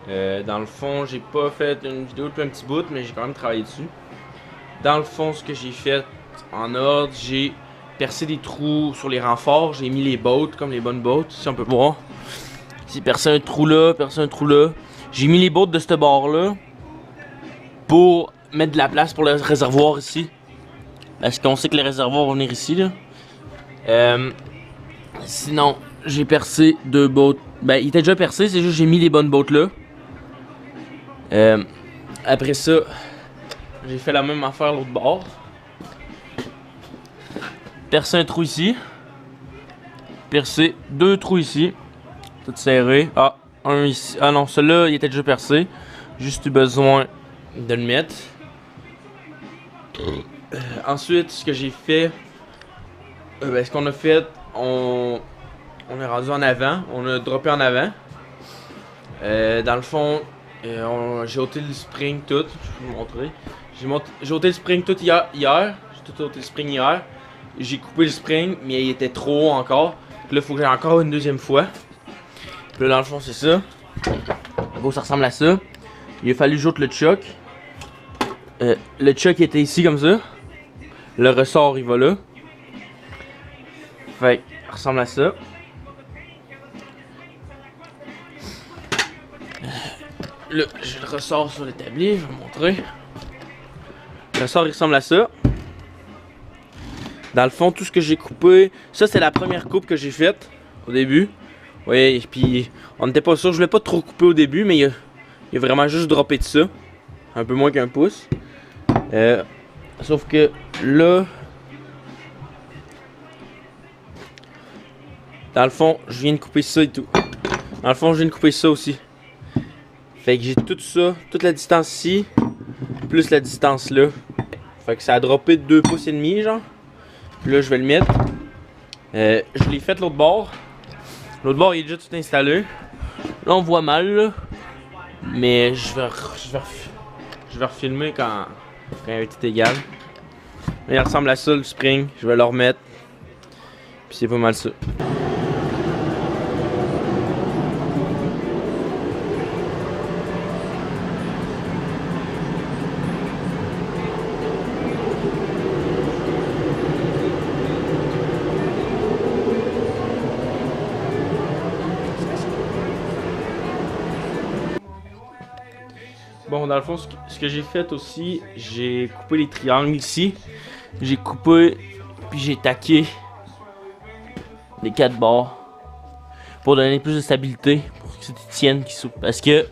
Dans le fond, j'ai pas fait une vidéo depuis un petit bout, mais j'ai quand même travaillé dessus. Dans le fond, ce que j'ai fait en ordre, j'ai percé des trous sur les renforts, j'ai mis les bottes comme les bonnes bottes, si on peut voir. J'ai percé un trou là, percé un trou là. J'ai mis les bottes de ce bord là pour mettre de la place pour le réservoir ici. Parce qu'on sait que les réservoirs vont venir ici là. Sinon, j'ai percé deux bottes. Ben, il était déjà percé, c'est juste que j'ai mis les bonnes bottes là. Après ça, j'ai fait la même affaire l'autre bord. Percer un trou ici. Percer deux trous ici. Tout serré. Ah, un ici. Ah non, celui-là, il était déjà percé. Juste eu besoin de le mettre. Ensuite, ce que j'ai fait, ce qu'on a fait, on est rendu en avant. On a droppé en avant. Dans le fond, j'ai ôté le spring tout. Je vais vous montrer. J'ai ôté le spring tout hier. J'ai tout ôté le spring hier. J'ai coupé le spring, mais il était trop haut encore. Puis là, il faut que j'aille encore une deuxième fois. Puis là, dans le fond, c'est ça. Bon, ça ressemble à ça. Il a fallu j'ôte le choc. Le choc était ici comme ça. Le ressort, il va là. Fait que, ça ressemble à ça. Là, j'ai le ressort sur l'établi, je vais vous montrer. Le ressort, il ressemble à ça. Dans le fond, tout ce que j'ai coupé, ça c'est la première coupe que j'ai faite au début. Oui, et puis on n'était pas sûr, je voulais pas trop couper au début, mais il a vraiment juste droppé de ça. Un peu moins qu'un pouce. Sauf que là, dans le fond, je viens de couper ça et tout. Dans le fond, je viens de couper ça aussi. Fait que j'ai tout ça, toute la distance ici, plus la distance là. Fait que ça a droppé de 2 pouces et demi, genre. Puis là, je vais le mettre. Je l'ai fait l'autre bord. L'autre bord, il est déjà tout installé. Là, on voit mal, là. Mais je vais refilmer quand il va être égal. Là, il ressemble à ça, le spring. Je vais le remettre. Puis c'est pas mal ça. Bon, dans le fond, ce que j'ai fait aussi, j'ai coupé les triangles ici. J'ai coupé, puis j'ai taqué les 4 bords pour donner plus de stabilité, pour que ça tienne. Parce que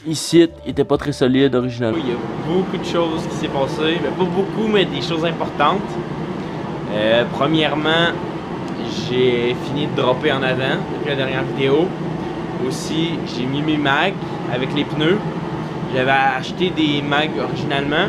ici, il était pas très solide originalement. Il y a beaucoup de choses qui s'est passé, mais pas beaucoup, mais des choses importantes. Premièrement, j'ai fini de dropper en avant depuis la dernière vidéo. Aussi, j'ai mis mes mags avec les pneus. J'avais acheté des mags originalement,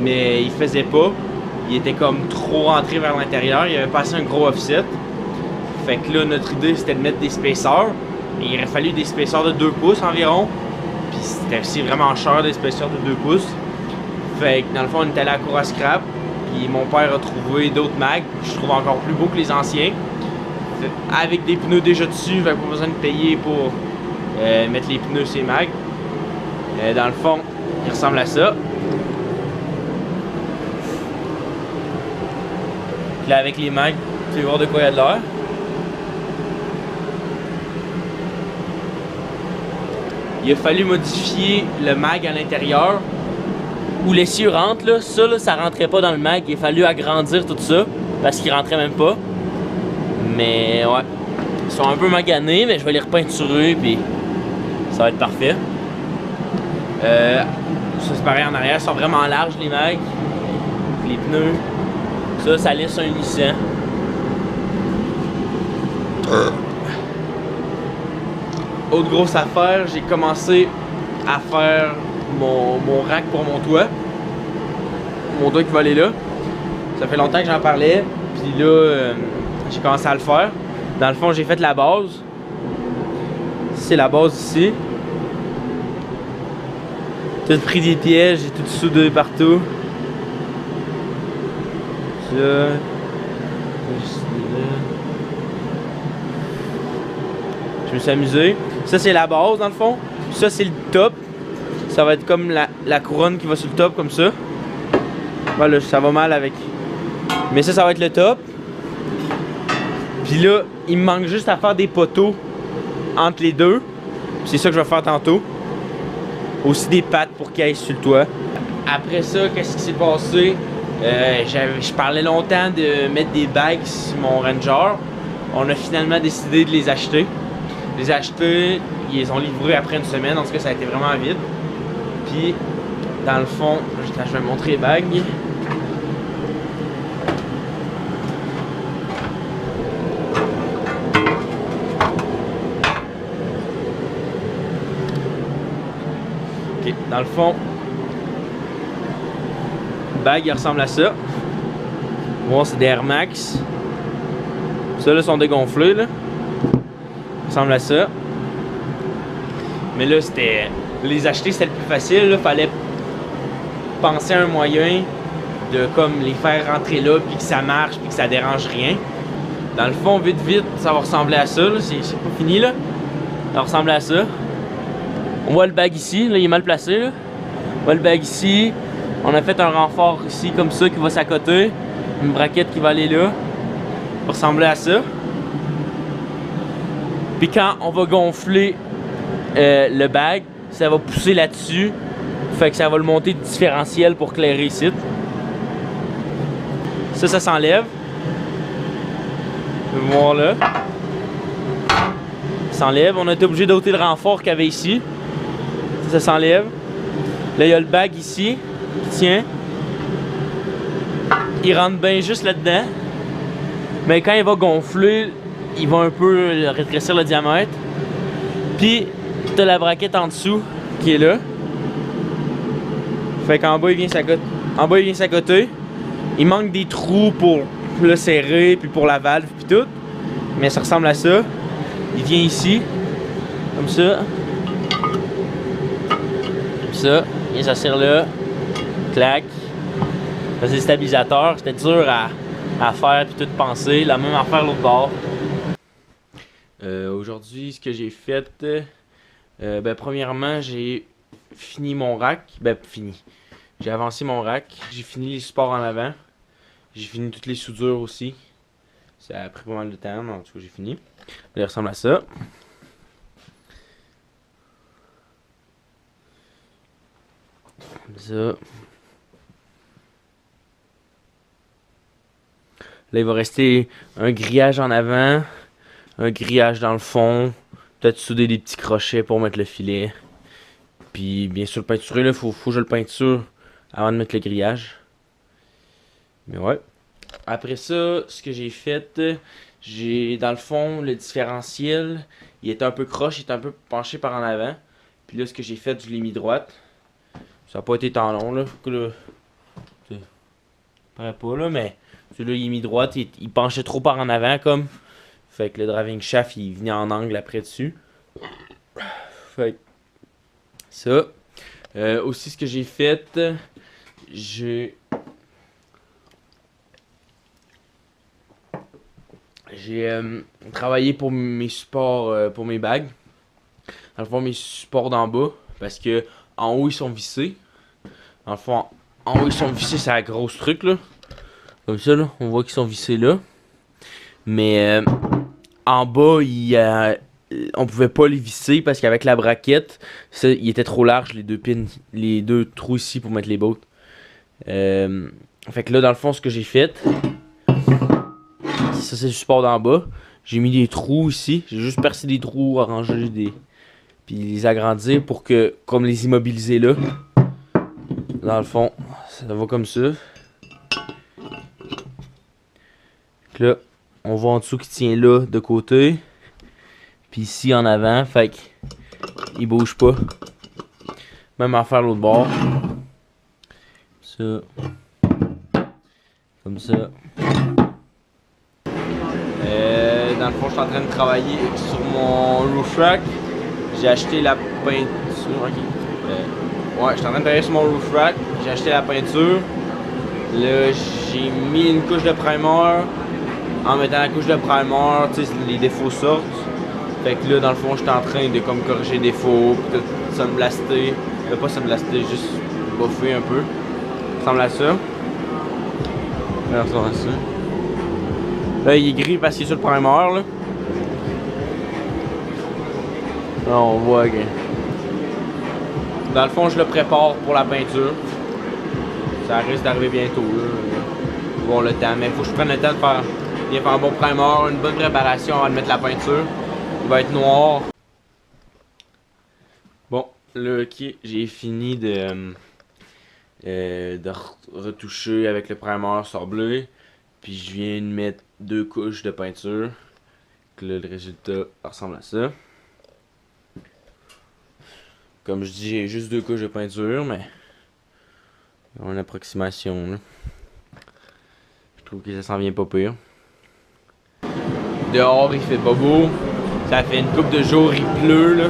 mais ils faisaient pas. Ils étaient comme trop rentrés vers l'intérieur. Il avait passé un gros offset. Fait que là, notre idée, c'était de mettre des spacers. Et il aurait fallu des spacers de 2 pouces environ. Puis c'était aussi vraiment cher des spacers de 2 pouces. Fait que dans le fond, on était allé à la cour à scrap. Puis mon père a trouvé d'autres mags. Je trouve encore plus beaux que les anciens. Avec des pneus déjà dessus, fait pas besoin de payer pour mettre les pneus sur les mags. Dans le fond, il ressemble à ça. Puis là, avec les mags, tu vas voir de quoi il y a de l'air. Il a fallu modifier le mag à l'intérieur. Où l'essieu rentre, là, ça, là, ça rentrait pas dans le mag. Il a fallu agrandir tout ça, parce qu'il rentrait même pas. Mais ouais, ils sont un peu maganés, mais je vais les repeinturer, puis ça va être parfait. Ça c'est pareil en arrière, ils sont vraiment larges les mags. Les pneus, ça laisse un Nissan. Autre grosse affaire, j'ai commencé à faire mon rack pour mon toit. Mon toit qui va aller là. Ça fait longtemps que j'en parlais, puis là, j'ai commencé à le faire. Dans le fond, j'ai fait la base. C'est la base ici. Tout pris des pièges, j'ai tout soudé partout. Ça. Je me suis amusé. Ça, c'est la base dans le fond. Ça, c'est le top. Ça va être comme la couronne qui va sur le top, comme ça. Voilà, ça va mal avec. Mais ça va être le top. Puis là, il me manque juste à faire des poteaux entre les deux. C'est ça que je vais faire tantôt. Aussi des pattes pour qu'il aille sur le toit. Après ça, qu'est-ce qui s'est passé? Je parlais longtemps de mettre des bagues sur mon Ranger. On a finalement décidé de les acheter. Les acheter, ils les ont livrés après une semaine. En tout cas, ça a été vraiment vite. Puis, dans le fond, je vais montrer les bagues. Ok, dans le fond, bague, il ressemble à ça. Bon, c'est des Air Max. Ceux-là sont dégonflés, là. Ça ressemble à ça. Mais là, c'était. Les acheter, c'était le plus facile. Là. Fallait penser à un moyen de comme les faire rentrer là, puis que ça marche, puis que ça dérange rien. Dans le fond, vite, ça va ressembler à ça. C'est pas fini, là. Ça va ressembler à ça. On voit le bag ici. Là, il est mal placé, là. On voit le bag ici. On a fait un renfort ici, comme ça, qui va s'accoter. Une braquette qui va aller là. Ça va ressembler à ça. Puis quand on va gonfler le bag, ça va pousser là-dessus. Fait que ça va le monter de différentiel pour clairer ici. Ça s'enlève. Vous pouvez voir là. Ça s'enlève. On a été obligé d'ôter le renfort qu'il y avait ici. Ça s'enlève. Là, il y a le bag ici qui tient. Il rentre bien juste là-dedans. Mais quand il va gonfler, il va un peu rétrécir le diamètre. Puis, tu as la braquette en dessous qui est là. Fait qu'en bas, il vient s'accoter. Il manque des trous pour le serrer, puis pour la valve, puis tout. Mais ça ressemble à ça. Il vient ici, comme ça. Comme ça. Il vient s'asseoir là. Clac. Ça, c'est le stabilisateur. C'était dur à faire, puis tout penser. La même affaire l'autre bord. Aujourd'hui, ce que j'ai fait, premièrement, j'ai fini mon rack. J'ai avancé mon rack. J'ai fini les supports en avant. J'ai fini toutes les soudures aussi. Ça a pris pas mal de temps, mais en tout cas, j'ai fini. Il ressemble à ça. Comme ça. Là, il va rester un grillage en avant. Un grillage dans le fond, peut-être souder des petits crochets pour mettre le filet. Puis bien sûr le peinturer, là, faut que je le peinture avant de mettre le grillage. Mais ouais. Après ça, ce que j'ai fait, j'ai dans le fond le différentiel, il était un peu croche, il était un peu penché par en avant. Puis là, ce que j'ai fait, je l'ai mis droite. Ça n'a pas été tant long là. Ça paraît pas là, mais celui-là il est mis droite, il penchait trop par en avant comme. Fait que le driving shaft, il venait en angle après dessus. Fait que ça. Aussi, ce que j'ai fait, j'ai travaillé pour mes supports, pour mes bagues. Dans le fond, mes supports d'en bas, parce que en haut, ils sont vissés. Dans le fond, en haut, ils sont vissés, c'est la grosse truc, là. Comme ça, là, on voit qu'ils sont vissés là. Mais en bas, on pouvait pas les visser parce qu'avec la braquette, ça, il était trop large, les deux pins, les deux trous ici pour mettre les bottes. Fait que là, dans le fond, ce que j'ai fait, ça c'est le support d'en bas. J'ai mis des trous ici, j'ai juste percé des trous, arrangé puis les agrandir pour que, comme les immobiliser là. Dans le fond, ça va comme ça. Donc là, on voit en dessous qui tient là de côté. Puis ici en avant, fait que il bouge pas. Même à faire l'autre bord. Ça. Comme ça. Dans le fond, je suis en train de travailler sur mon roof rack. J'ai acheté la peinture. Ouais, je suis en train de travailler sur mon roof rack. J'ai acheté la peinture. Là, j'ai mis une couche de primer. En mettant la couche de primer, tu sais, les défauts sortent. Fait que là, dans le fond, j'étais en train de comme corriger des défauts, pis tout sunblaster. Pas sunblaster, juste buffer un peu. Ça ressemble à ça. Ça ressemble à ça. Là, il est gris parce qu'il est sur le primer, là. Là, on voit que... Dans le fond, je le prépare pour la peinture. Ça risque d'arriver bientôt, là. Voir le temps, mais il faut que je prenne le temps de faire un bon primer, une bonne préparation avant de mettre la peinture. Il va être noir. Bon, là, ok, j'ai fini de retoucher avec le primer sur bleu. Puis je viens de mettre 2 couches de peinture. Donc là, le résultat ressemble à ça. Comme je dis, j'ai juste 2 couches de peinture, mais on a une approximation là. Je trouve que ça s'en vient pas pire. Dehors, il fait pas beau. Ça fait une couple de jours, il pleut là.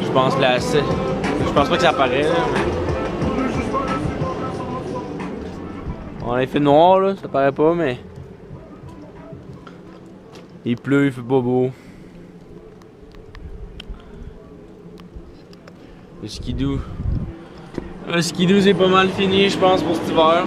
Je pense pas que ça paraît là, mais... Bon, il fait noir là, ça paraît pas, mais... Il pleut, il fait pas beau. Le skidoo c'est pas mal fini, je pense, pour cet hiver.